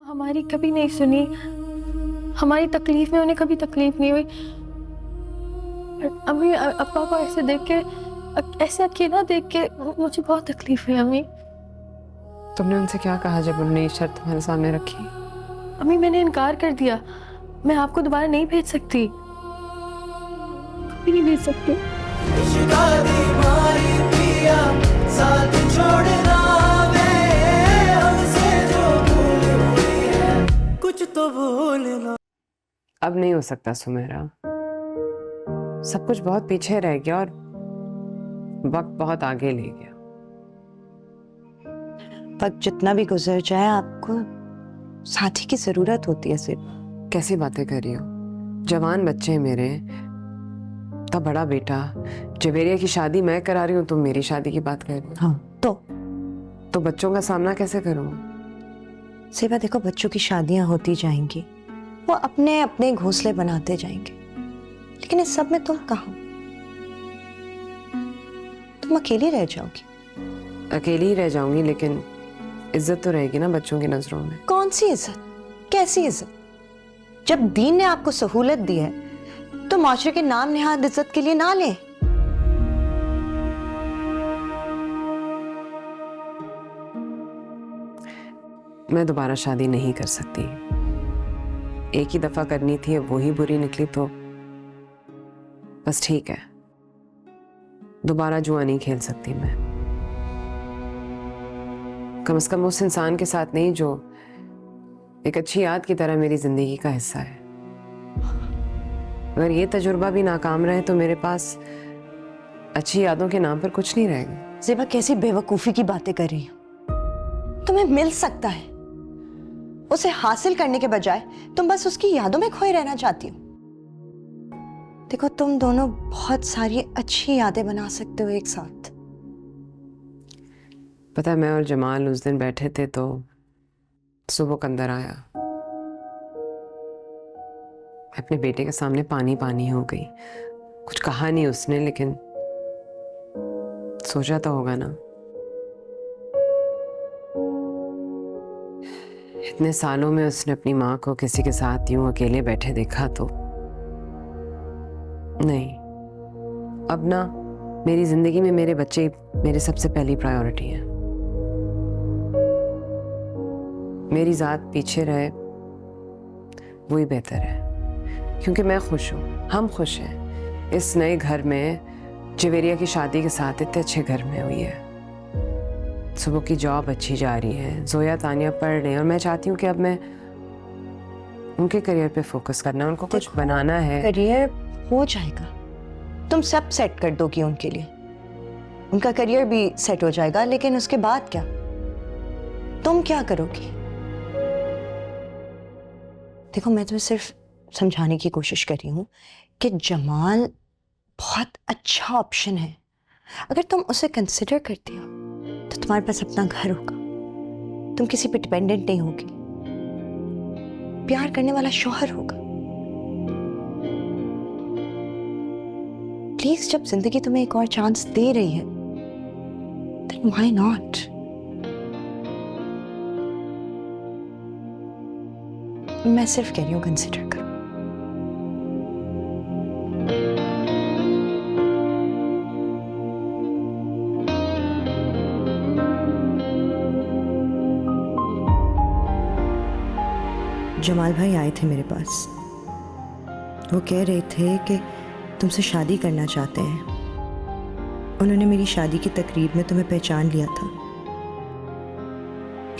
हमारी कभी नहीं सुनी, हमारी तकलीफ में उन्हें कभी तकलीफ नहीं हुई। अम्मी अप्पा को ऐसे देख के, ऐसे अकेला देख के मुझे बहुत तकलीफ हुई अम्मी। तुमने उनसे क्या कहा जब उन्होंने ये शर्त तुम्हारे सामने रखी? अम्मी मैंने इनकार कर दिया, मैं आपको दोबारा नहीं भेज सकती, कभी नहीं भेज सकती। कुछ तो भूलना। अब नहीं हो सकता सुमेरा, सब कुछ बहुत पीछे रह गया और वक्त बहुत आगे ले गया। वक्त जितना भी गुजर जाए आपको साथी की जरूरत होती है। सिर्फ कैसी बातें कर रही हो? जवान बच्चे हैं मेरे, तब बड़ा बेटा, जवेरिया की शादी मैं करा रही हूँ, तुम मेरी शादी की बात कर रही हो। हाँ तो बच्चों का सामना कैसे करूँ? सेवा देखो, बच्चों की शादियां होती जाएंगी, वो अपने अपने घोंसले बनाते जाएंगे, लेकिन इस सब में तुम कहाँ? तुम अकेली रह जाओगी। अकेली ही रह जाऊंगी, लेकिन इज्जत तो रहेगी ना बच्चों की नजरों में। कौन सी इज्जत? कैसी इज्जत? जब दीन ने आपको सहूलत दी है तो माशरे के नाम निहाद इज्जत के लिए ना ले। मैं दोबारा शादी नहीं कर सकती, एक ही दफा करनी थी, अब वो ही बुरी निकली तो बस ठीक है। दोबारा जुआ नहीं खेल सकती मैं, कम से कम उस इंसान के साथ नहीं जो एक अच्छी याद की तरह मेरी जिंदगी का हिस्सा है। अगर ये तजुर्बा भी नाकाम रहे तो मेरे पास अच्छी यादों के नाम पर कुछ नहीं रहेगा। ज़ेबा कैसी बेवकूफी की बातें कर रही हो? तुम्हें मिल सकता है, उसे हासिल करने के बजाय तुम बस उसकी यादों में खोए रहना चाहती हो। देखो, तुम दोनों बहुत सारी अच्छी यादें बना सकते हो एक साथ। पता है, मैं और जमाल उस दिन बैठे थे तो सुबह अंदर आया, अपने बेटे के सामने पानी पानी हो गई। कुछ कहा नहीं उसने, लेकिन सोचा तो होगा ना। इतने सालों में उसने अपनी माँ को किसी के साथ यूं अकेले बैठे देखा तो नहीं। अब ना मेरी जिंदगी में मेरे बच्चे मेरे सबसे पहली प्रायोरिटी है। मेरी जात पीछे रहे वही बेहतर है, क्योंकि मैं खुश हूँ, हम खुश हैं इस नए घर में। जवेरिया की शादी के साथ इतने अच्छे घर में हुई है, सुबह की जॉब अच्छी जा रही है, जोया तानिया पढ़ रहे हैं, और मैं चाहती हूँ कि अब मैं उनके करियर पे फोकस करना, उनको कुछ बनाना है। करियर हो जाएगा, तुम सब सेट कर दोगी उनके लिए, उनका करियर भी सेट हो जाएगा, लेकिन उसके बाद क्या? तुम क्या करोगी? देखो, मैं तुम्हें सिर्फ समझाने की कोशिश कर रही हूँ कि जमाल बहुत अच्छा ऑप्शन है। अगर तुम उसे कंसिडर करती हो तो तुम्हारे पास अपना घर होगा, तुम किसी पे डिपेंडेंट नहीं होगी, प्यार करने वाला शौहर होगा। प्लीज, जब जिंदगी तुम्हें एक और चांस दे रही है, then why not? मैं सिर्फ कह रही हूँ कंसिडर करो। जमाल भाई आए थे मेरे पास, वो कह रहे थे कि तुमसे शादी करना चाहते हैं। उन्होंने मेरी शादी की तकरीब में तुम्हें पहचान लिया था,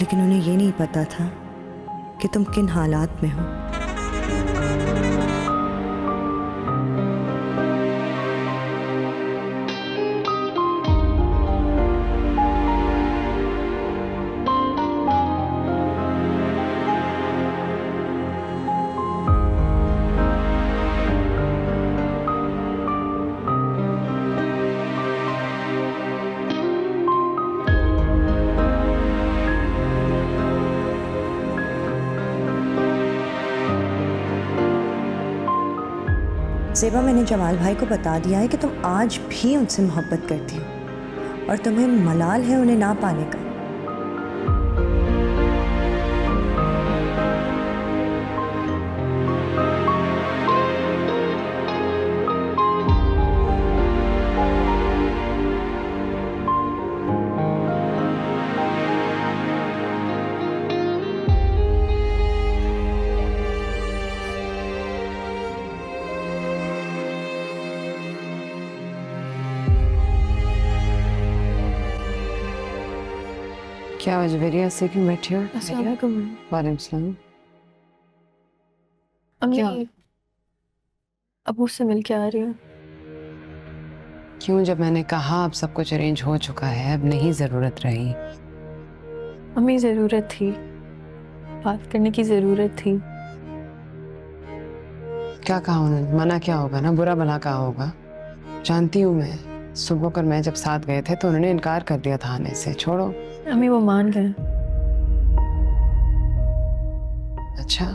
लेकिन उन्हें ये नहीं पता था कि तुम किन हालात में हो। ज़ेबा, मैंने जमाल भाई को बता दिया है कि तुम आज भी उनसे मोहब्बत करती हो और तुम्हें मलाल है उन्हें ना पाने का। क्या जवेरिया से क्यों बैठी हो? अस्सलाम वालेकुम। वालेकुम सलाम। अम्मी क्या? अबू से मिल के आ रही हूँ। क्यों? जब मैंने कहा अब सब कुछ अरेंज हो चुका है, अब नहीं जरूरत रही। अम्मी ज़रूरत थी, बात करने की ज़रूरत थी। क्या कहा उन्होंने? मना क्या होगा ना, बुरा भला कहा होगा। जानती हूँ मैं, सुबह और मैं जब साथ गए थे तो उन्होंने इनकार कर दिया था आने से। छोड़ो। अम्मी वो मान गए। अच्छा,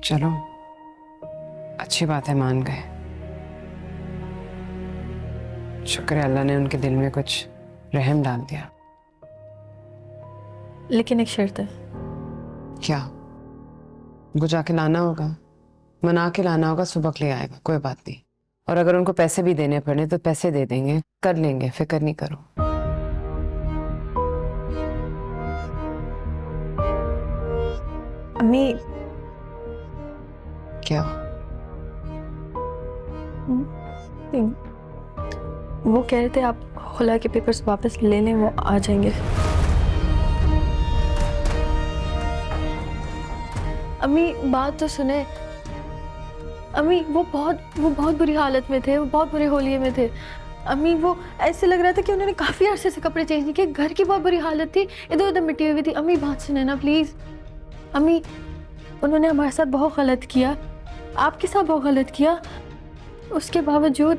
चलो अच्छी बात है, मान गए। शुक्र है अल्लाह ने उनके दिल में कुछ रहम डाल दिया। लेकिन एक शर्त है। क्या? उनको जाके लाना होगा, मना के लाना होगा, सुबह ले आएगा, कोई बात नहीं। और अगर उनको पैसे भी देने पड़े तो पैसे दे देंगे, कर लेंगे, फिक्र नहीं करो। अम्मी क्या? वो कह रहे थे आप खुला के पेपर्स वापस ले लें, वो आ जाएंगे। अम्मी बात तो सुने। अम्मी वो बहुत बुरी हालत में थे, वो बहुत बुरे होलिये में थे। अम्मी वो ऐसे लग रहा था कि उन्होंने काफ़ी अरसे से कपड़े चेंज नहीं किए, घर की बहुत बुरी हालत थी, इधर उधर मिट्टी हुई थी। अम्मी बात सुने ना प्लीज़। अम्मी उन्होंने हमारे साथ बहुत गलत किया, आपके साथ बहुत गलत किया। उसके बावजूद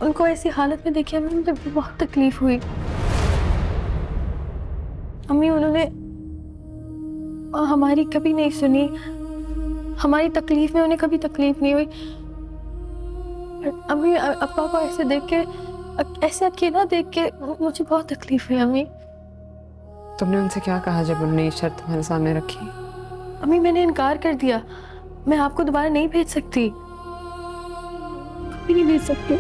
उनको ऐसी हालत में देखी अम्मी, मुझे बहुत तकलीफ हुई। अम्मी उन्होंने हमारी कभी नहीं सुनी, हमारी तकलीफ में उन्हें कभी तकलीफ नहीं हुई। अम्मी अप्पा को ऐसे देख के, ऐसे अकेला देख के मुझे बहुत तकलीफ है अम्मी। तुमने उनसे क्या कहा जब उन्होंने ये शर्त तुम्हारे सामने रखी? अम्मी मैंने इनकार कर दिया, मैं आपको दोबारा नहीं भेज सकती, कभी नहीं भेज सकती।